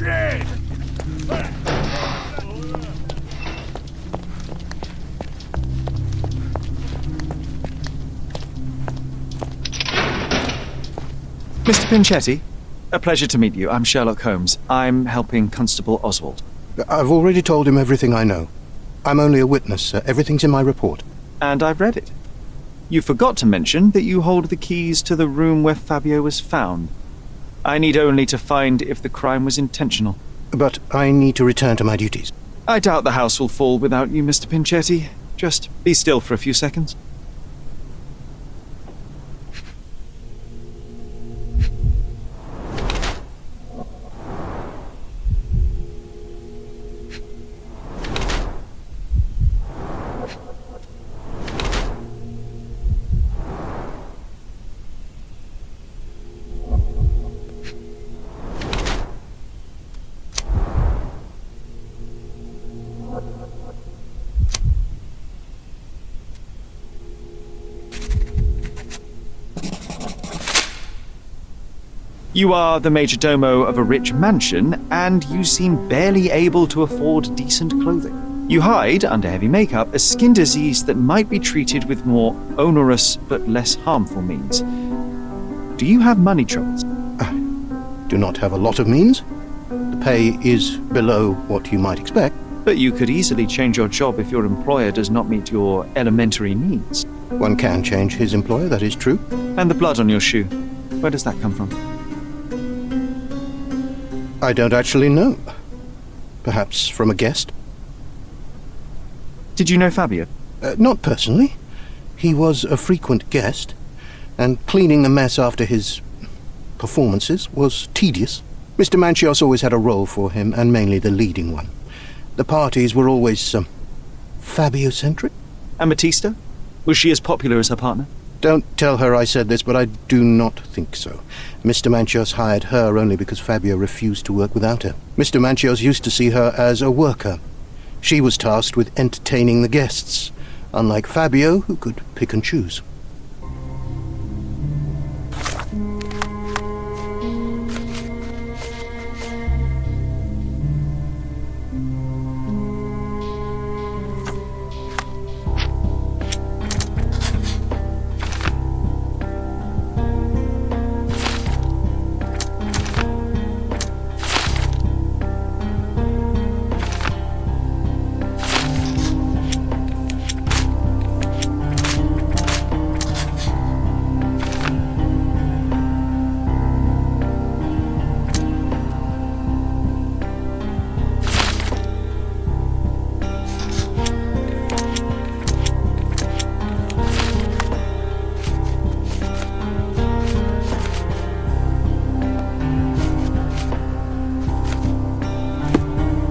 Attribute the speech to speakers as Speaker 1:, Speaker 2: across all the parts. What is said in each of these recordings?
Speaker 1: Shit!
Speaker 2: Mr. Pinchetti, a pleasure to meet you. I'm Sherlock Holmes. I'm helping Constable Oswald.
Speaker 3: I've already told him everything I know. I'm only a witness, sir. Everything's in my report.
Speaker 2: And I've read it. You forgot to mention that you hold the keys to the room where Fabio was found. I need only to find if the crime was intentional.
Speaker 3: But I need to return to my duties.
Speaker 2: I doubt the house will fall without you, Mr. Pinchetti. Just be still for a few seconds. You are the major domo of a rich mansion, and you seem barely able to afford decent clothing. You hide under heavy makeup a skin disease that might be treated with more onerous but less harmful means. Do you have money troubles?
Speaker 3: I do not have a lot of means. The pay is below what you might expect.
Speaker 2: But you could easily change your job if your employer does not meet your elementary needs.
Speaker 3: One can change his employer, that is true.
Speaker 2: And the blood on your shoe, where does that come from?
Speaker 3: I don't actually know. Perhaps from a guest?
Speaker 2: Did you know Fabio?
Speaker 3: Not personally. He was a frequent guest, and cleaning the mess after his performances was tedious. Mr. Manchios always had a role for him, and mainly the leading one. The parties were always, Fabio-centric.
Speaker 2: And Batista? Was she as popular as her partner?
Speaker 3: Don't tell her I said this, but I do not think so. Mr. Manchios hired her only because Fabio refused to work without her. Mr. Manchios used to see her as a worker. She was tasked with entertaining the guests, unlike Fabio, who could pick and choose.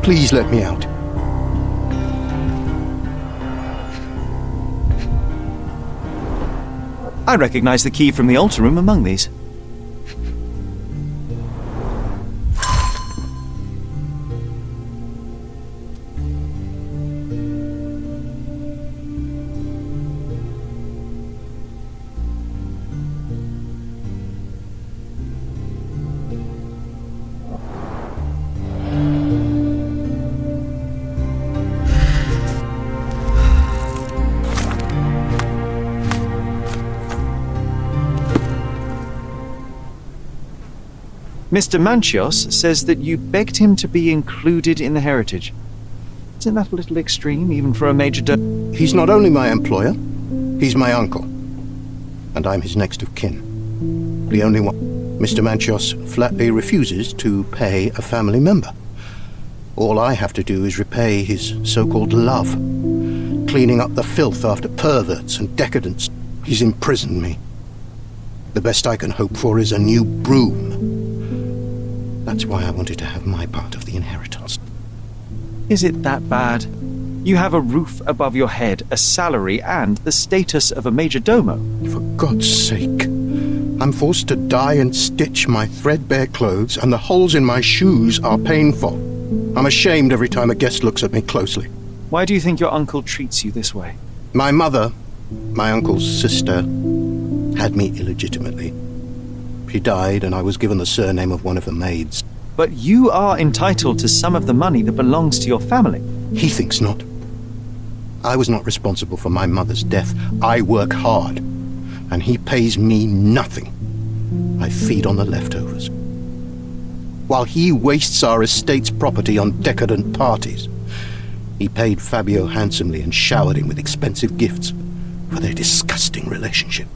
Speaker 3: Please let me out.
Speaker 2: I recognize the key from the altar room among these. Mr. Manchios says that you begged him to be included in the heritage. Isn't that a little extreme, even for a major
Speaker 3: He's not only my employer, he's my uncle. And I'm his next of kin. The only one. Mr. Manchios flatly refuses to pay a family member. All I have to do is repay his so-called love, cleaning up the filth after perverts and decadents. He's imprisoned me. The best I can hope for is a new broom. That's why I wanted to have my part of the inheritance.
Speaker 2: Is it that bad? You have a roof above your head, a salary, and the status of a major domo.
Speaker 3: For God's sake. I'm forced to dye and stitch my threadbare clothes, and the holes in my shoes are painful. I'm ashamed every time a guest looks at me closely.
Speaker 2: Why do you think your uncle treats you this way?
Speaker 3: My mother, my uncle's sister, had me illegitimately. She died, and I was given the surname of one of the maids.
Speaker 2: but you are entitled to some of the money that belongs to your family.
Speaker 3: He thinks not. I was not responsible for my mother's death. I work hard, and he pays me nothing. I feed on the leftovers. While he wastes our estate's property on decadent parties, he paid Fabio handsomely and showered him with expensive gifts for their disgusting relationship.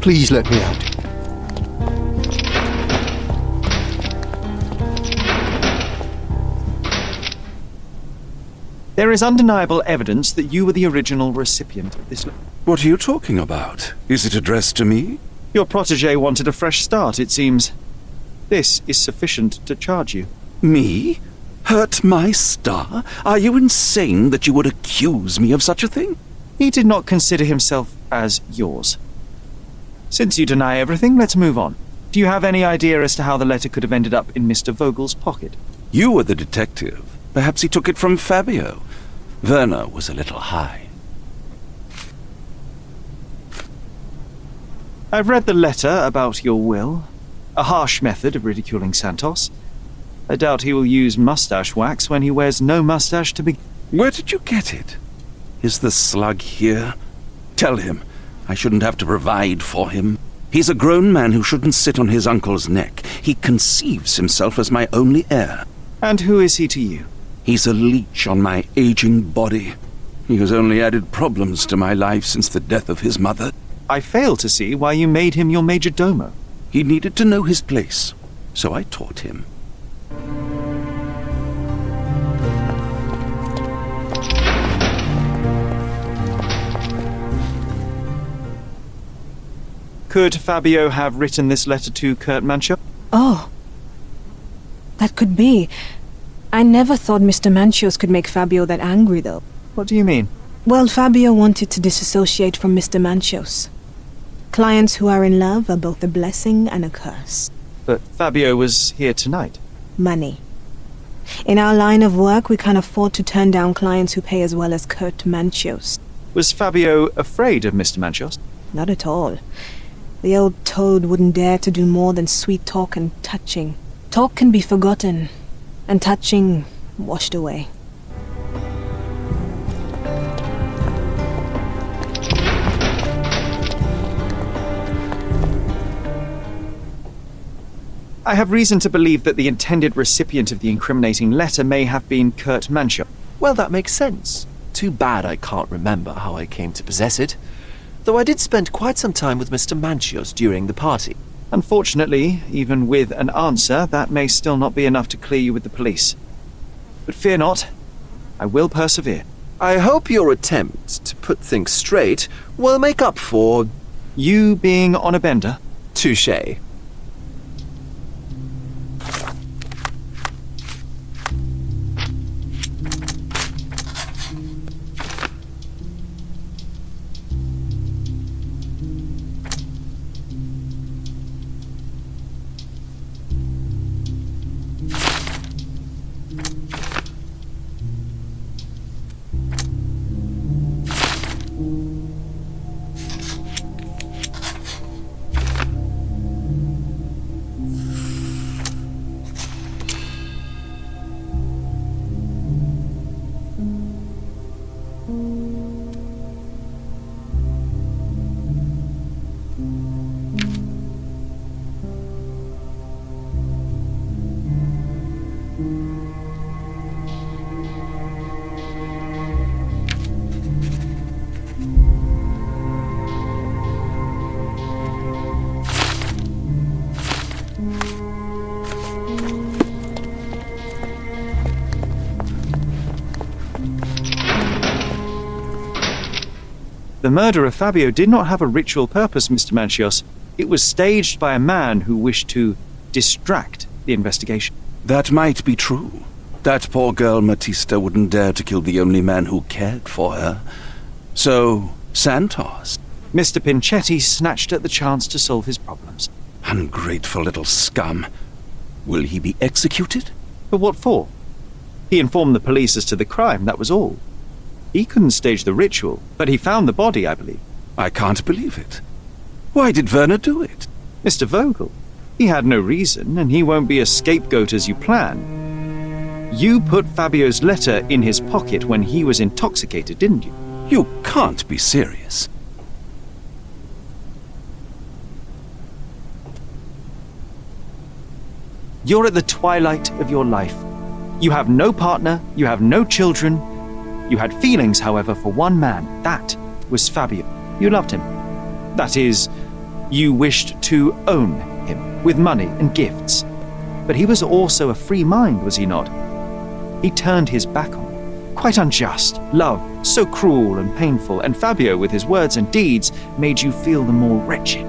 Speaker 3: Please let me out.
Speaker 2: There is undeniable evidence that you were the original recipient of this.
Speaker 1: What are you talking about? Is it addressed to me?
Speaker 2: Your protege wanted a fresh start, it seems. This is sufficient to charge you.
Speaker 1: Me? Hurt my star? Are you insane that you would accuse me of such a thing?
Speaker 2: He did not consider himself as yours. Since you deny everything, let's move on. Do you have any idea as to how the letter could have ended up in Mr. Vogel's pocket?
Speaker 1: You were the detective. Perhaps he took it from Fabio. Werner was a little high.
Speaker 2: I've read the letter about your will. A harsh method of ridiculing Santos. I doubt he will use mustache wax when he wears no mustache to begin.
Speaker 1: Where did you get it? Is the slug here? Tell him. I shouldn't have to provide for him. He's a grown man who shouldn't sit on his uncle's neck. He conceives himself as my only heir.
Speaker 2: And who is he to you?
Speaker 1: He's a leech on my aging body. He has only added problems to my life since the death of his mother.
Speaker 2: I fail to see why you made him your major domo.
Speaker 1: He needed to know his place, so I taught him.
Speaker 2: Could Fabio have written this letter to Kurt Mancho?
Speaker 4: Oh. That could be. I never thought Mr. Manchios could make Fabio that angry, though.
Speaker 2: What do you mean?
Speaker 4: Well, Fabio wanted to disassociate from Mr. Manchios. Clients who are in love are both a blessing and a curse.
Speaker 2: But Fabio was here tonight.
Speaker 4: Money. In our line of work, we can't afford to turn down clients who pay as well as Kurt Manchios.
Speaker 2: Was Fabio afraid of Mr. Manchos?
Speaker 4: Not at all. The old toad wouldn't dare to do more than sweet talk and touching. Talk can be forgotten, and touching washed away.
Speaker 2: I have reason to believe that the intended recipient of the incriminating letter may have been Kurt Mancho.
Speaker 5: Well, that makes sense. Too bad I can't remember how I came to possess it. Though I did spend quite some time with Mr. Manchios during the party.
Speaker 2: Unfortunately, even with an answer, that may still not be enough to clear you with the police. But fear not, I will persevere.
Speaker 5: I hope your attempt to put things straight will make up for...
Speaker 2: You being on a bender?
Speaker 5: touché.
Speaker 2: The murder of Fabio did not have a ritual purpose, Mr. Manchios. It was staged by a man who wished to distract the investigation.
Speaker 1: That might be true. That poor girl Matista wouldn't dare to kill the only man who cared for her. So, Santos.
Speaker 2: Mr. Pinchetti snatched at the chance to solve his problems.
Speaker 1: Ungrateful little scum. Will he be executed?
Speaker 2: But what for? He informed the police as to the crime, that was all. He couldn't stage the ritual, but he found the body, I believe.
Speaker 1: I can't believe it. Why did Werner do it?
Speaker 2: Mr. Vogel. He had no reason, and he won't be a scapegoat as you plan. You put Fabio's letter in his pocket when he was intoxicated, didn't you?
Speaker 1: You can't be serious.
Speaker 2: You're at the twilight of your life. You have no partner, you have no children. You had feelings, however, for one man. That was Fabio. You loved him. That is, you wished to own him with money and gifts. But he was also a free mind, was he not? He turned his back on you. Quite unjust. Love, so cruel and painful, and Fabio, with his words and deeds, made you feel the more wretched.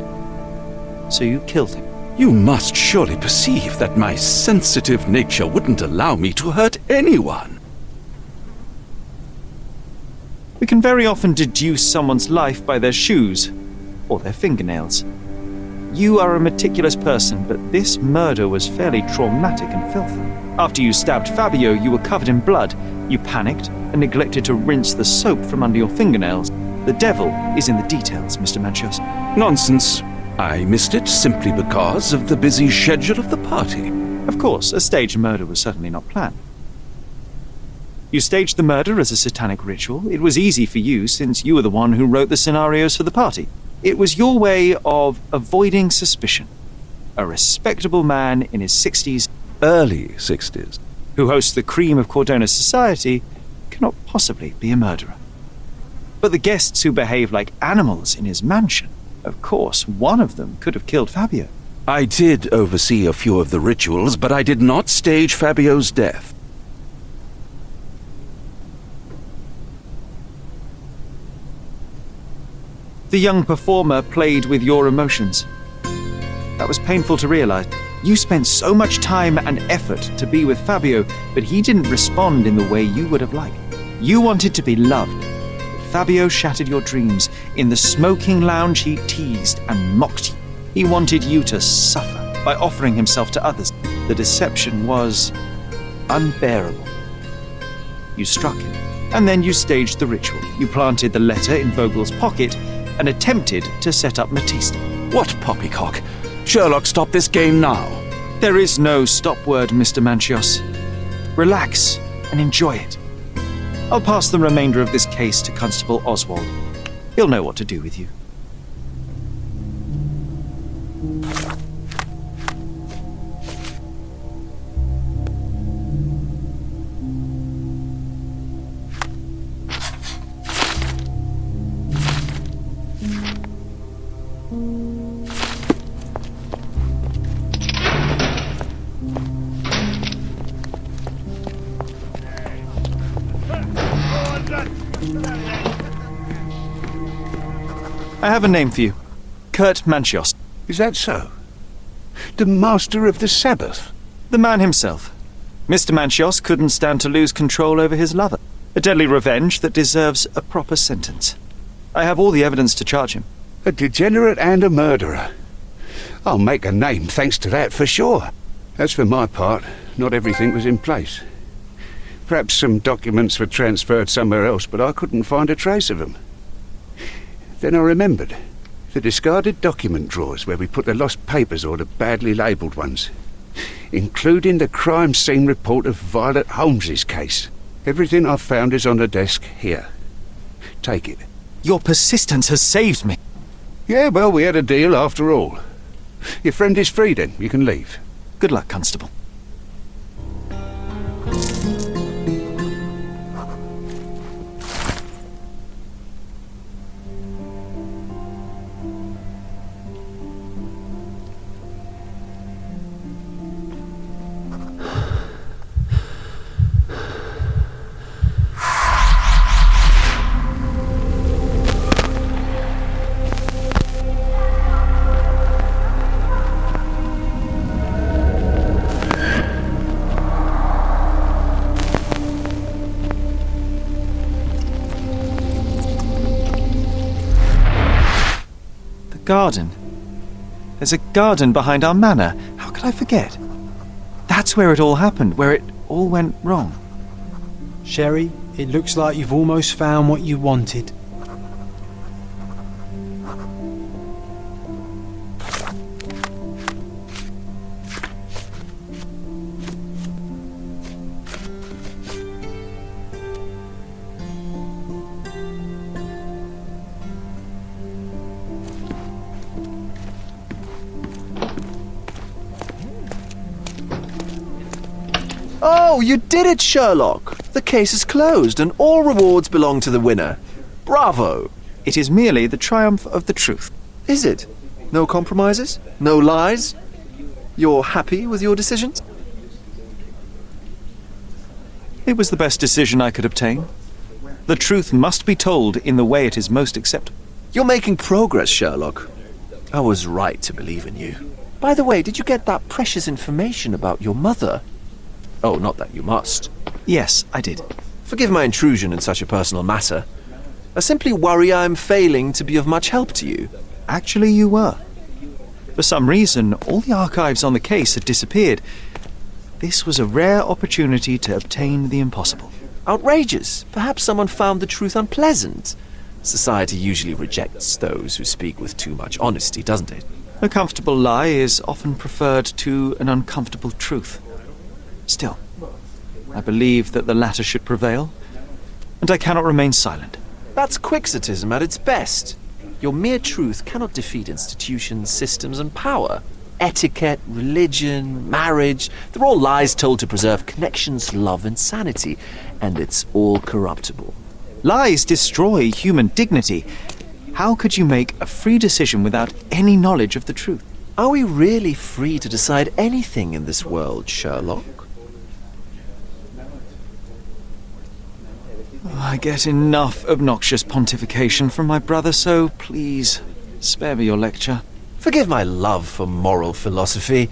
Speaker 2: So you killed him.
Speaker 1: You must surely perceive that my sensitive nature wouldn't allow me to hurt anyone.
Speaker 2: We can very often deduce someone's life by their shoes or their fingernails. You are a meticulous person, but this murder was fairly traumatic and filthy. After you stabbed Fabio, you were covered in blood. You panicked and neglected to rinse the soap from under your fingernails. The devil is in the details, Mr. Manchios.
Speaker 1: Nonsense. I missed it simply because of the busy schedule of the party.
Speaker 2: Of course, a staged murder was certainly not planned. You staged the murder as a satanic ritual. It was easy for you, since you were the one who wrote the scenarios for the party. It was your way of avoiding suspicion. A respectable man in his 60s,
Speaker 1: Early 60s.
Speaker 2: who hosts the cream of Cordona society, cannot possibly be a murderer. But the guests who behave like animals in his mansion, of course, one of them could have killed Fabio.
Speaker 1: I did oversee a few of the rituals, but I did not stage Fabio's death.
Speaker 2: The young performer played with your emotions. That was painful to realize. You spent so much time and effort to be with Fabio, but he didn't respond in the way you would have liked. You wanted to be loved, but Fabio shattered your dreams. In the smoking lounge, he teased and mocked you. He wanted you to suffer by offering himself to others. The deception was unbearable. You struck him, and then you staged the ritual. You planted the letter in Vogel's pocket and attempted to set up Matista.
Speaker 1: What poppycock? Sherlock, stop this game now.
Speaker 2: There is no stop word, Mr. Manchios. Relax and enjoy it. I'll pass the remainder of this case to Constable Oswald. He'll know what to do with you. I have a name for you. Kurt Manchios.
Speaker 6: Is that so? The Master of the Sabbath?
Speaker 2: The man himself. Mr. Manchios couldn't stand to lose control over his lover. A deadly revenge that deserves a proper sentence. I have all the evidence to charge him.
Speaker 6: A degenerate and a murderer. I'll make a name thanks to that for sure. As for my part, not everything was in place. Perhaps some documents were transferred somewhere else, but I couldn't find a trace of them. Then I remembered. The discarded document drawers where we put the lost papers or the badly labelled ones. Including the crime scene report of Violet Holmes's case. Everything I've found is on the desk here. Take it.
Speaker 2: Your persistence has saved me.
Speaker 6: Yeah, well, we had a deal after all. Your friend is free then. You can leave.
Speaker 2: Good luck, Constable. garden. There's a garden behind our manor. How could I forget? That's where it all happened, where it all went wrong.
Speaker 7: Sherry, it looks like you've almost found what you wanted.
Speaker 5: Oh, you did it, Sherlock! The case is closed and all rewards belong to the winner. Bravo!
Speaker 2: It is merely the triumph of the truth.
Speaker 5: Is it? No compromises? No lies? You're happy with your decisions?
Speaker 2: It was the best decision I could obtain. The truth must be told in the way it is most acceptable.
Speaker 5: You're making progress, Sherlock. I was right to believe in you. By the way, did you get that precious information about your mother? Oh, not that you must.
Speaker 2: Yes, I did.
Speaker 5: Forgive my intrusion in such a personal matter. I simply worry I'm failing to be of much help to you.
Speaker 2: Actually, you were. For some reason, all the archives on the case had disappeared. This was a rare opportunity to obtain the impossible.
Speaker 5: Outrageous. Perhaps someone found the truth unpleasant. Society usually rejects those who speak with too much honesty, doesn't it?
Speaker 2: A comfortable lie is often preferred to an uncomfortable truth. Still, I believe that the latter should prevail, and I cannot remain silent.
Speaker 5: That's quixotism at its best. Your mere truth cannot defeat institutions, systems, and power. Etiquette, religion, marriage, they're all lies told to preserve connections, love, and sanity, and it's all corruptible.
Speaker 2: Lies destroy human dignity. How could you make a free decision without any knowledge of the truth?
Speaker 5: Are we really free to decide anything in this world, Sherlock?
Speaker 2: I get enough obnoxious pontification from my brother, so please, spare me your lecture.
Speaker 5: Forgive my love for moral philosophy.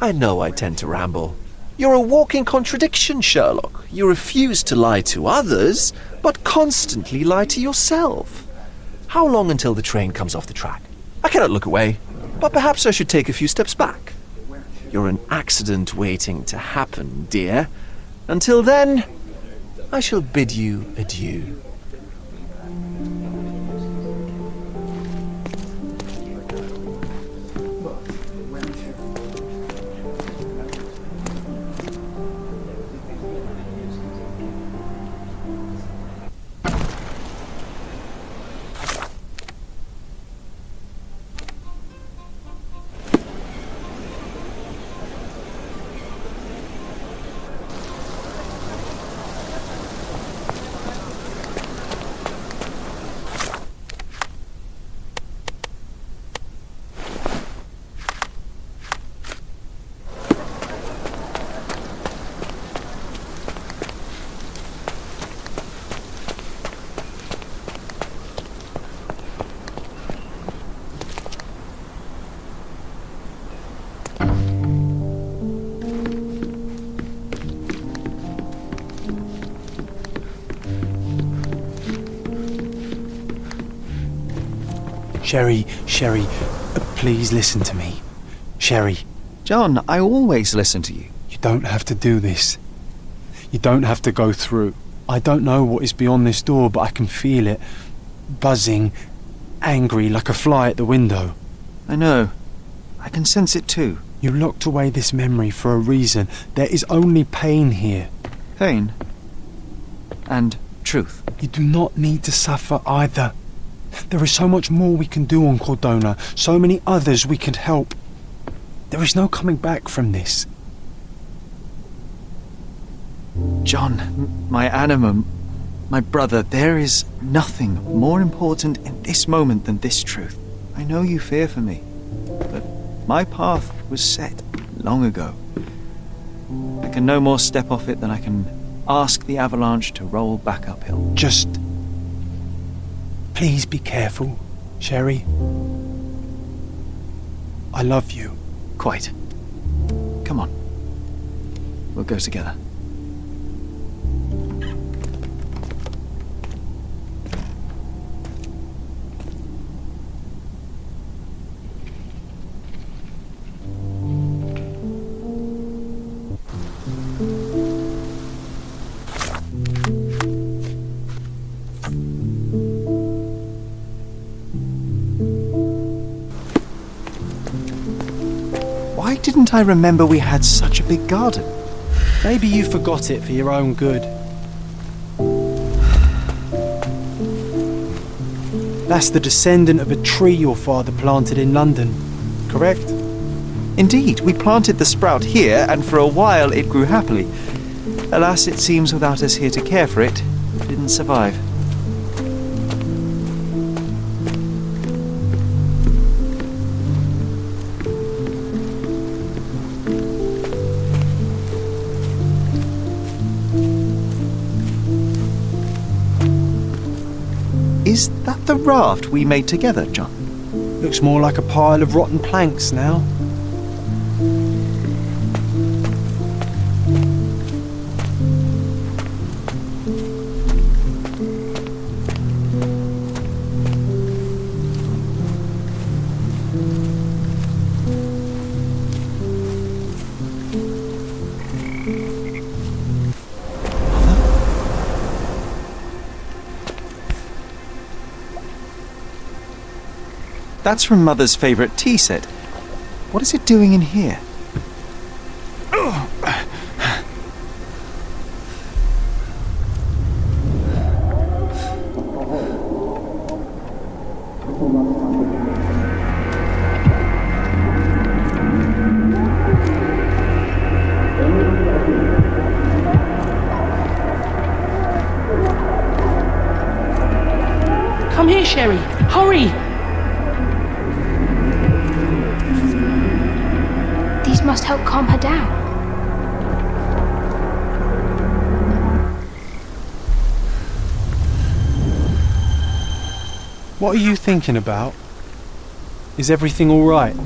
Speaker 5: I know I tend to ramble. You're a walking contradiction, Sherlock. You refuse to lie to others, but constantly lie to yourself. How long until the train comes off the track? I cannot look away, but perhaps I should take a few steps back. You're an accident waiting to happen, dear. Until then, I shall bid you adieu.
Speaker 7: Sherry, please listen to me. Sherry.
Speaker 2: John, I always listen to you.
Speaker 7: You don't have to do this. You don't have to go through. I don't know what is beyond this door, but I can feel it. Buzzing, angry, like a fly at the window.
Speaker 2: I know. I can sense it too.
Speaker 7: You locked away this memory for a reason. There is only pain here.
Speaker 2: Pain. And truth.
Speaker 7: You do not need to suffer either. There is so much more we can do on Cordona, so many others we can help. There is no coming back from this.
Speaker 2: John, my anima, my brother, there is nothing more important in this moment than this truth. I know you fear for me, but my path was set long ago. I can no more step off it than I can ask the avalanche to roll back uphill.
Speaker 7: Just please be careful, Sherry. I love you.
Speaker 2: Quite. Come on. We'll go together. Why didn't I remember we had such a big garden?
Speaker 7: Maybe you forgot it for your own good. That's the descendant of a tree your father planted in London, correct?
Speaker 2: Indeed, we planted the sprout here, and for a while it grew happily. Alas, it seems without us here to care for it, it didn't survive. Is that the raft we made together, John?
Speaker 7: Looks more like a pile of rotten planks now.
Speaker 2: That's from Mother's favourite tea set. What is it doing in here?
Speaker 8: Come here, Sherry. Hurry!
Speaker 9: These must help calm her down.
Speaker 7: What are you thinking about? Is everything all right?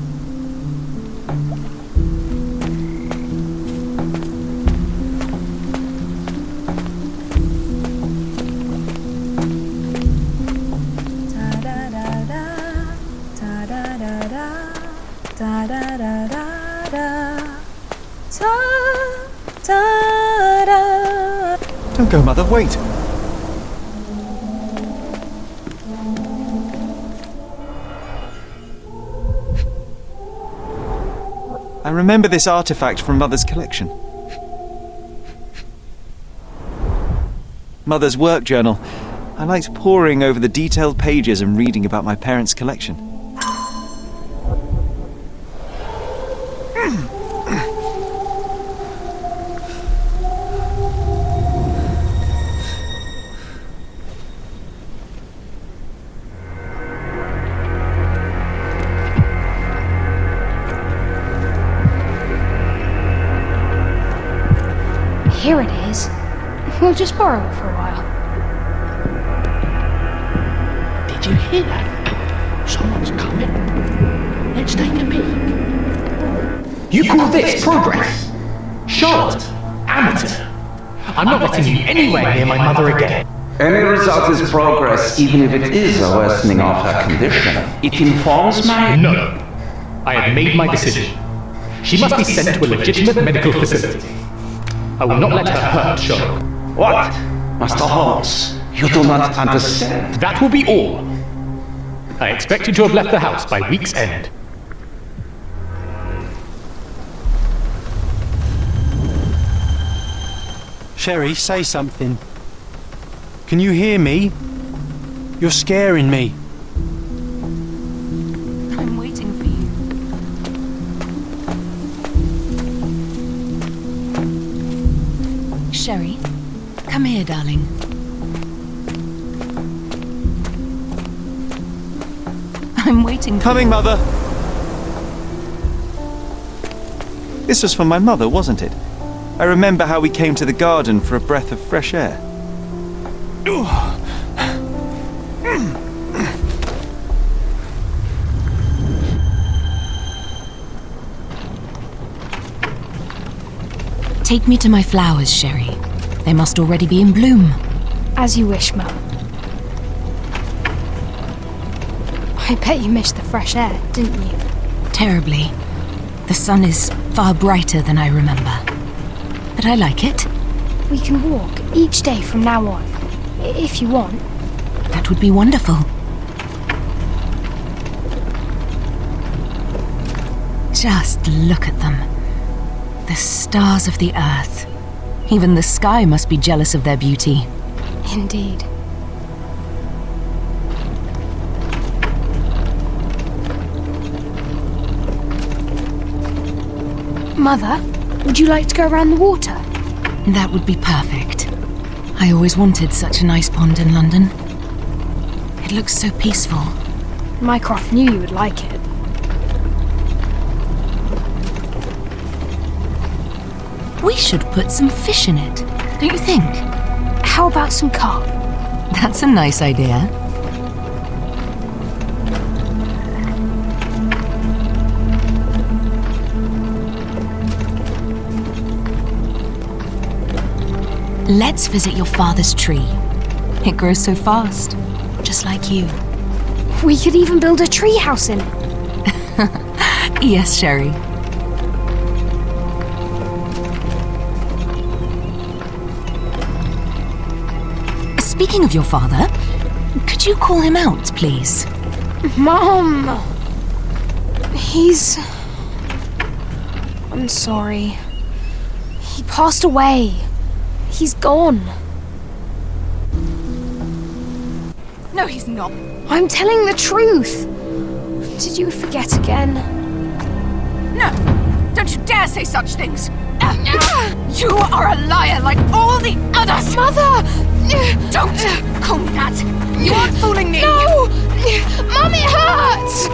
Speaker 2: Don't go, Mother, wait! I remember this artifact from Mother's collection. Mother's work journal. I liked poring over the detailed pages and reading about my parents' collection.
Speaker 9: Here it is. We'll just borrow it for a while.
Speaker 8: Did you hear that? Someone's coming. Let's take a peek.
Speaker 10: You call this progress? Charlotte, amateur. I'm not letting you anywhere near my mother again.
Speaker 1: Any result is progress, even if it is a worsening of her condition. It informs my...
Speaker 10: No. I have made my decision. She must be sent to a legitimate medical facility. I will not let her hurt Sherlock.
Speaker 1: What? Master Holmes, you do not understand.
Speaker 10: That will be all. I expect you to have left the house by week's end.
Speaker 7: Sherry, say something. Can you hear me? You're scaring me.
Speaker 4: I'm waiting for you.
Speaker 11: Sherry, come here, darling. I'm waiting for
Speaker 2: Coming,
Speaker 11: you.
Speaker 2: Mother! This was from my mother, wasn't it? I remember how we came to the garden for a breath of fresh air.
Speaker 11: Take me to my flowers, Sherry. They must already be in bloom.
Speaker 9: As you wish, Mum. I bet you missed the fresh air, didn't you?
Speaker 11: Terribly. The sun is far brighter than I remember. But I like it.
Speaker 9: We can walk each day from now on, if you want.
Speaker 11: That would be Just look at them. The stars of the earth. Even the sky must be jealous of their beauty.
Speaker 9: Indeed. Mother, would you like to go around the water?
Speaker 11: That would be perfect. I always wanted such a nice pond in London. It looks so peaceful.
Speaker 9: Mycroft knew you would like it.
Speaker 11: We should put some fish in it, don't you think?
Speaker 9: How about some carp?
Speaker 11: That's a nice idea. Let's visit your father's tree. It grows so fast, just like you.
Speaker 9: We could even build a tree house in it.
Speaker 11: Yes, Sherry. Speaking of your father, could you call him out, please?
Speaker 9: Mom! I'm sorry. He passed away. He's gone.
Speaker 11: No, he's not.
Speaker 9: I'm telling the truth. Did you forget again?
Speaker 11: No! Don't you dare say such things! You are a liar like all the others!
Speaker 9: Mother!
Speaker 11: Don't call me that! You aren't fooling me!
Speaker 9: No! Mum, it hurts!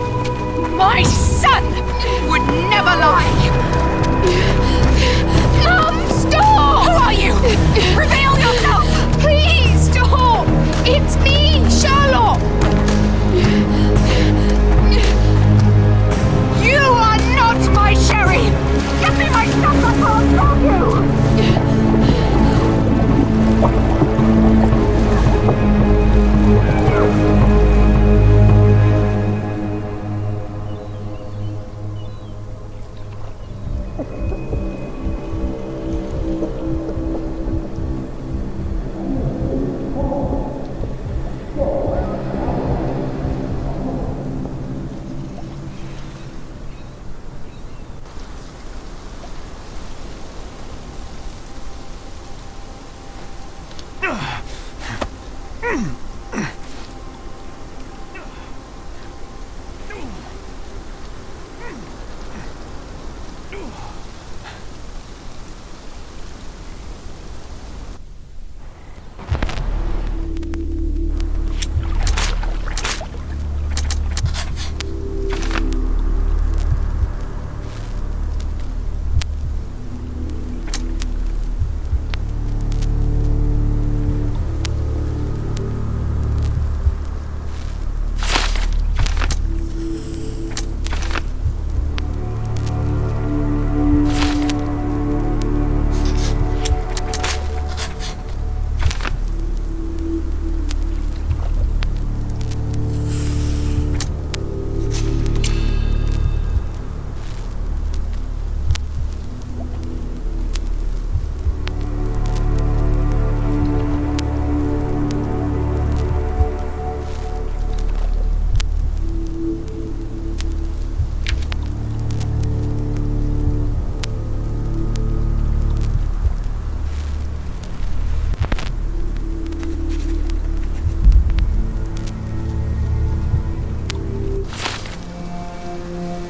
Speaker 11: My son would never lie!
Speaker 9: Mum, stop!
Speaker 11: Who are you? Reveal yourself!
Speaker 9: Please, stop! It's me, Sherlock!
Speaker 11: You are not my Sherry! Give me my stuff, I can't stop you!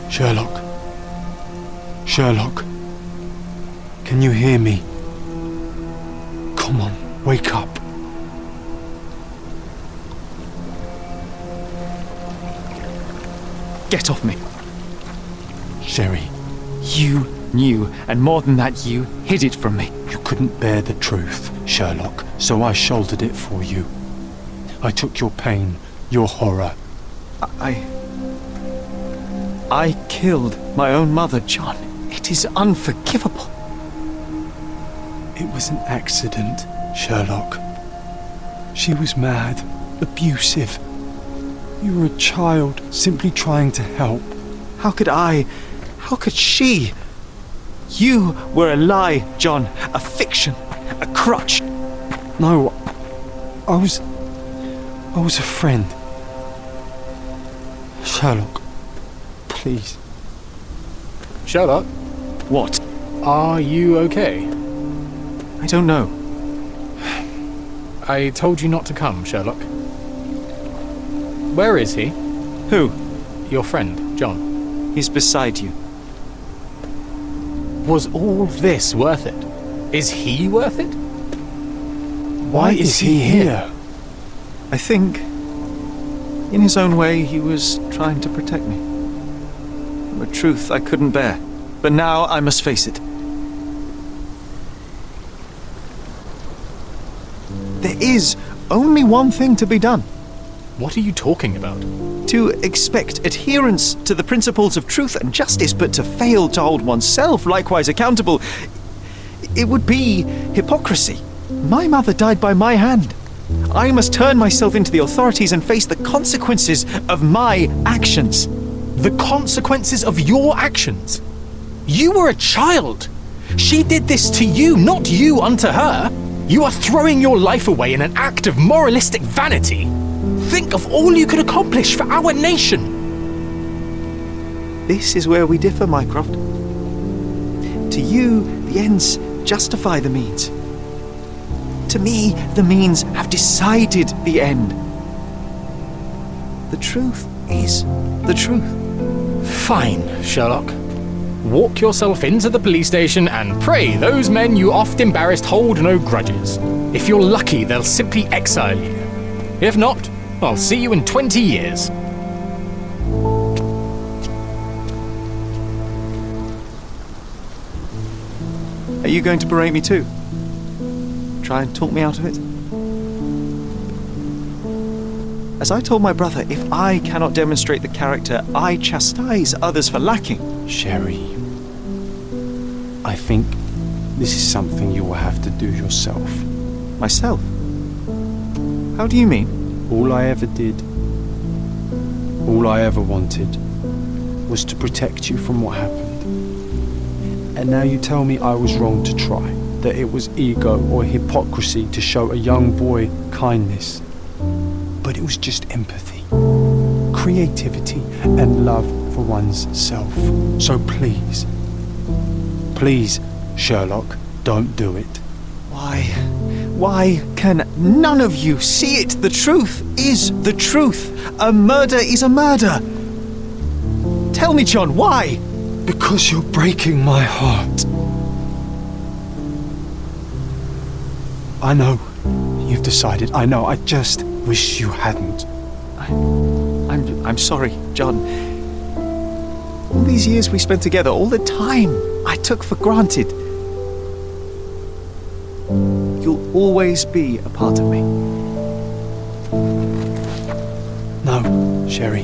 Speaker 7: Sherlock. Sherlock. Can you hear me? Come on, wake up.
Speaker 2: Get off me.
Speaker 7: Sherry,
Speaker 2: You knew, and more than that, you hid it from me.
Speaker 7: you couldn't bear the truth, Sherlock, so I shouldered it for you. I took your pain, your horror.
Speaker 2: I killed my own mother, John. It is unforgivable.
Speaker 7: It was an accident, Sherlock. She was mad, abusive. You were a child, simply trying to help.
Speaker 2: How could she? You were a lie, John. A fiction. A crutch.
Speaker 7: No, I was a friend. Sherlock, please.
Speaker 10: Sherlock,
Speaker 2: What?
Speaker 10: are you okay?
Speaker 2: I don't know.
Speaker 10: I told you not to come, Sherlock. Where is he?
Speaker 2: Who?
Speaker 10: Your friend, John.
Speaker 2: He's beside you.
Speaker 10: Was all this worth it? Is he worth it?
Speaker 7: Why is he here?
Speaker 2: I think, in his own way, he was trying to protect me from a truth I couldn't bear. But now I must face it. There is only one thing to be done.
Speaker 10: What are you talking about?
Speaker 2: To expect adherence to the principles of truth and justice, but to fail to hold oneself likewise accountable, it would be hypocrisy. My mother died by my hand. I must turn myself into the authorities and face the consequences of my actions.
Speaker 10: The consequences of your actions? You were a child. She did this to you, not you unto her. You are throwing your life away in an act of moralistic vanity. Think of all you could accomplish for our nation.
Speaker 2: This is where we differ, Mycroft. To you, the ends justify the means. To me, the means have decided the end. The truth is the truth.
Speaker 10: Fine, Sherlock. Walk yourself into the police station and pray those men you oft embarrassed hold no grudges. If you're lucky, they'll simply exile you. If not, I'll see you in 20 years.
Speaker 2: Are you going to berate me too? Try and talk me out of it? As I told my brother, if I cannot demonstrate the character I chastise others for lacking...
Speaker 7: Sherry, I think this is something you will have to do yourself.
Speaker 2: Myself? How do you mean?
Speaker 7: All I ever did, all I ever wanted, was to protect you from what happened. And now you tell me I was wrong to try, that it was ego or hypocrisy to show a young boy kindness. But it was just empathy, creativity, and love for one's self. So please, please, Sherlock, don't do it.
Speaker 2: Why can none of you see it? The truth is the truth. A murder is a murder. Tell me, John, why?
Speaker 7: Because you're breaking my heart. I know you've decided. I know. I just wish you hadn't.
Speaker 2: I'm sorry, John. All these years we spent together, all the time I took for granted. You'll always be a part of me.
Speaker 7: No, Sherry.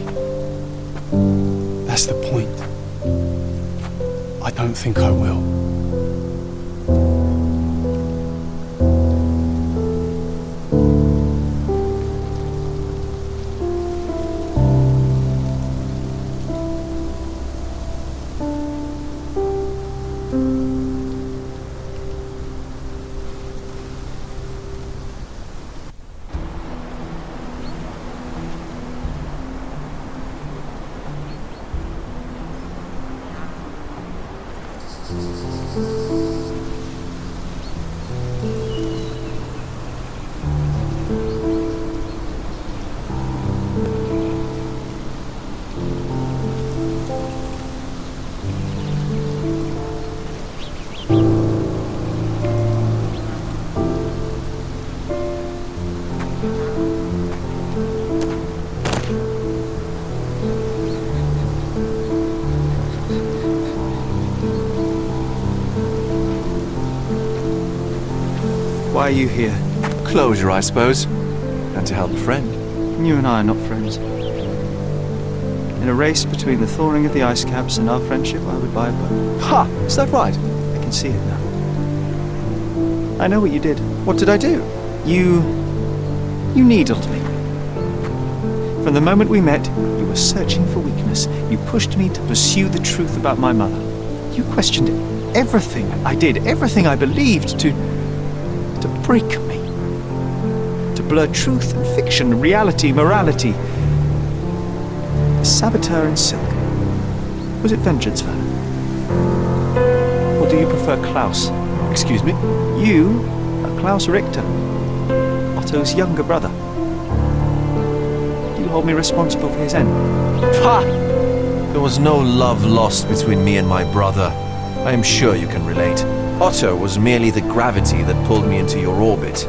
Speaker 7: That's the point. I don't think I will.
Speaker 2: Why are you here?
Speaker 5: Closure, I suppose. And to help a friend.
Speaker 2: You and I are not friends. In a race between the thawing of the ice caps and our friendship, I would buy a boat.
Speaker 5: Ha! Is that right?
Speaker 2: I can see it now. I know what you did. What did I do? You needled me. From the moment we met, you were searching for weakness. You pushed me to pursue the truth about my mother. You questioned everything I did, everything I believed, to break me. To blur truth and fiction, reality, morality. A saboteur in silk. Was it vengeance, Vernon? or do you prefer Klaus?
Speaker 10: Excuse me?
Speaker 2: You are Klaus Richter, Otto's younger brother. Do you hold me responsible for his end?
Speaker 5: Ha! There was no love lost between me and my brother. I am sure you can relate. Otto was merely the gravity that pulled me into your orbit.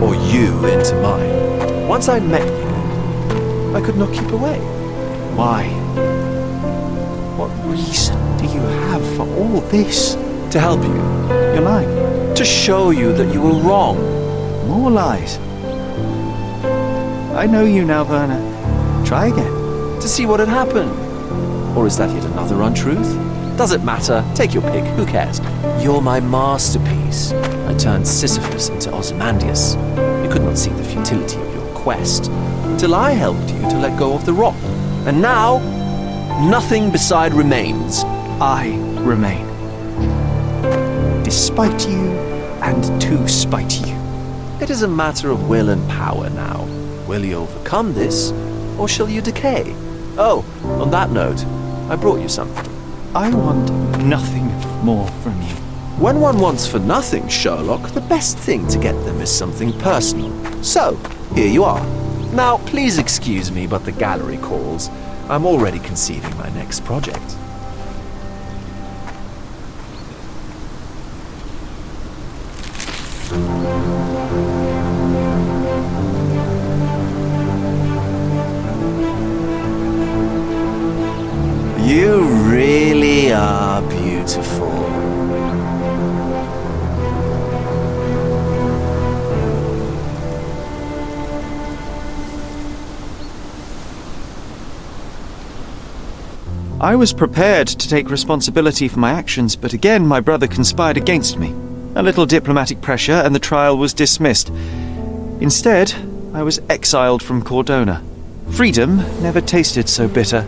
Speaker 5: Or you into mine. Once I met you, I could not keep away.
Speaker 2: Why? What reason do you have for all this?
Speaker 5: To help you.
Speaker 2: You're lying.
Speaker 5: To show you that you were wrong.
Speaker 2: More lies. I know you now, Werner. Try again.
Speaker 5: To see what had happened. Or is that yet another untruth? Doesn't matter. Take your pick. Who cares? You're my masterpiece. I turned Sisyphus into Ozymandias. You could not see the futility of your quest until I helped you to let go of the rock. And now, nothing beside remains.
Speaker 2: I remain. Despite you and to spite you.
Speaker 5: It is a matter of will and power now. Will you overcome this, or shall you decay? Oh, on that note, I brought you something.
Speaker 2: I want nothing more from you.
Speaker 5: When one wants for nothing, Sherlock, the best thing to get them is something personal. So, here you are. Now, please excuse me, but the gallery calls. I'm already conceiving my next project. You really are beautiful.
Speaker 2: I was prepared to take responsibility for my actions, but again my brother conspired against me. A little diplomatic pressure and the trial was dismissed. Instead, I was exiled from Cordona. Freedom never tasted so bitter.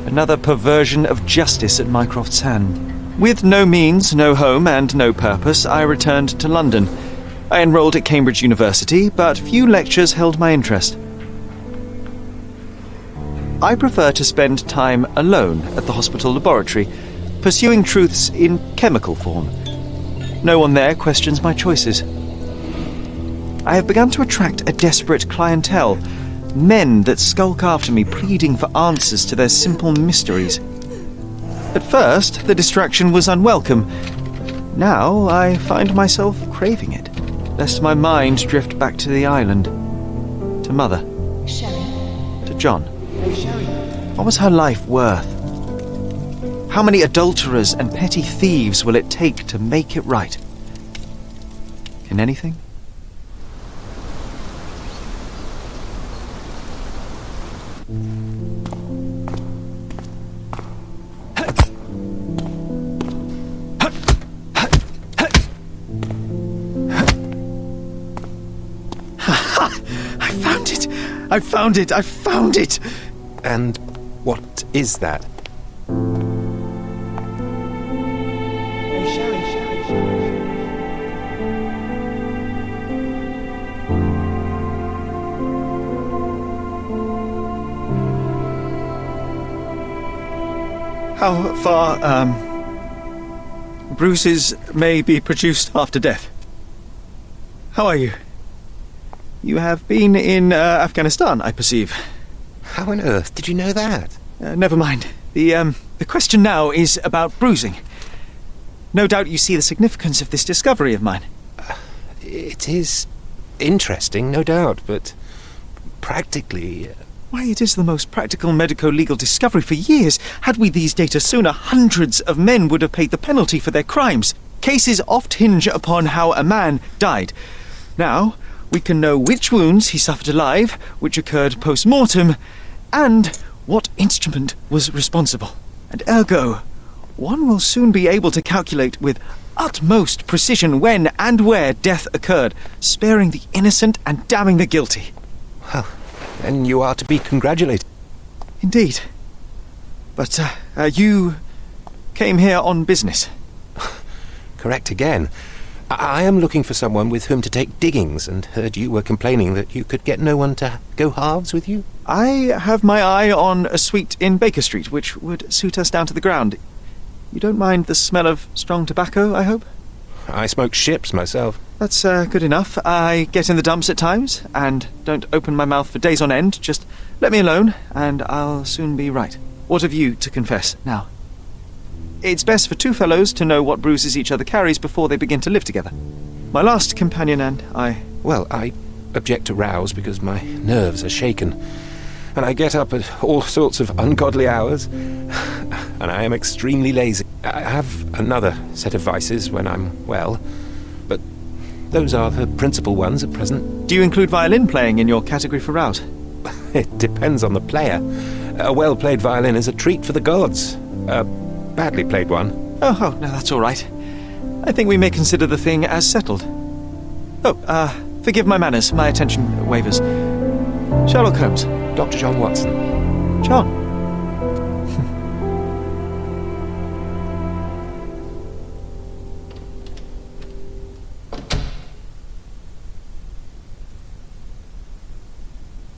Speaker 2: Another perversion of justice at Mycroft's hand. With no means, no home, and no purpose, I returned to London. I enrolled at Cambridge University, but few lectures held my interest. I prefer to spend time alone at the hospital laboratory, pursuing truths in chemical form. No one there questions my choices. I have begun to attract a desperate clientele, men that skulk after me pleading for answers to their simple mysteries. At first, the distraction was unwelcome. Now I find myself craving it, lest my mind drift back to the island, to Mother, to John. What was her life worth? How many adulterers and petty thieves will it take to make it right? Can anything? I found it!
Speaker 12: And what is that?
Speaker 2: How far, bruises may be produced after death. How are you? You have been in Afghanistan, I perceive.
Speaker 12: How on earth did you know that?
Speaker 2: Never mind. The question now is about bruising. No doubt you see the significance of this discovery of mine.
Speaker 12: It is interesting, no doubt, but practically...
Speaker 2: Why, it is the most practical medico-legal discovery for years. Had we these data sooner, hundreds of men would have paid the penalty for their crimes. Cases oft hinge upon how a man died. Now, we can know which wounds he suffered alive, which occurred post-mortem, and what instrument was responsible. And ergo, one will soon be able to calculate with utmost precision when and where death occurred, sparing the innocent and damning the guilty.
Speaker 12: Well, then you are to be congratulated.
Speaker 2: Indeed. But, you came here on business.
Speaker 12: Correct again. I am looking for someone with whom to take diggings, and heard you were complaining that you could get no one to go halves with you.
Speaker 2: I have my eye on a suite in Baker Street, which would suit us down to the ground. You don't mind the smell of strong tobacco, I hope?
Speaker 12: I smoke ships myself.
Speaker 2: That's good enough. I get in the dumps at times, and don't open my mouth for days on end. Just let me alone, and I'll soon be right. What have you to confess now? It's best for two fellows to know what bruises each other carries before they begin to live together. My last companion and I...
Speaker 12: Well, I object to rows because my nerves are shaken. And I get up at all sorts of ungodly hours. And I am extremely lazy. I have another set of vices when I'm well. But those are the principal ones at present.
Speaker 2: Do you include violin playing in your category for rows?
Speaker 12: It depends on the player. A well-played violin is a treat for the gods. A badly played one.
Speaker 2: Oh, no, that's all right. I think we may consider the thing as settled. Forgive my manners. My attention wavers. Sherlock Holmes.
Speaker 12: Dr. John Watson.
Speaker 2: John.